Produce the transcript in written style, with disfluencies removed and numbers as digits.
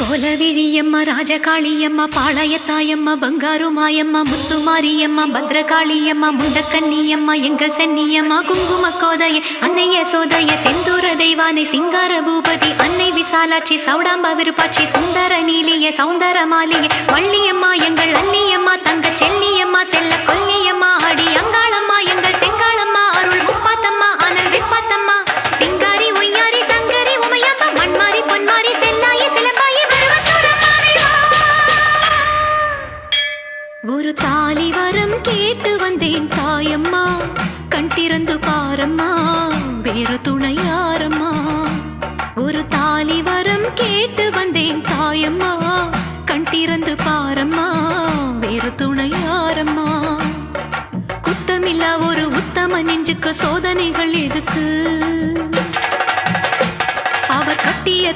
கோலவிழியம்மா ராஜகாளியம்மா பாளையத்தாயம்மா பங்காரு மாயம்மா முத்துமாரியம்மா பத்ரகாளியம்மா முண்டக்கன்னியம்மா எங்கள் சென்னியம்மா குங்கும கோதைய அன்னைய சோதைய செந்தூர தெய்வானை சிங்கார பூபதி அன்னை விசாலாட்சி சௌடாம்பா விருப்பாட்சி சுந்தர நீலிய சௌந்தர மாலிய வள்ளியம்மா எங்கள் அல்லியம்மா தங்க செல்லியம்மா செல்ல கொல்லியம்மா அடி அங்காளம்மா எங்கள் செங்காளம்மா அருள் முப்பாத்தம்மா அனல் விப்பாத்தம்மா சிங்காரி ஒய்யாரி சங்கரி உமையப்பா மண்மாரி பொன்மாரி செல்லாயி சிலம்பாயி ஒரு தாலி வரம் கேட்டு வந்தேன் தாயம்மா கண் திறந்து பாரம்மா வேறு துணையாரம்மா ஒரு தாலி வரம் கேட்டு வந்தேன் தாயம்மா கண் திறந்து பாரம்மா வேறு துணையாரம்மா குத்தமில்லா ஒரு உத்தம நெஞ்சுக்கு சோதனைகள் எதுக்கு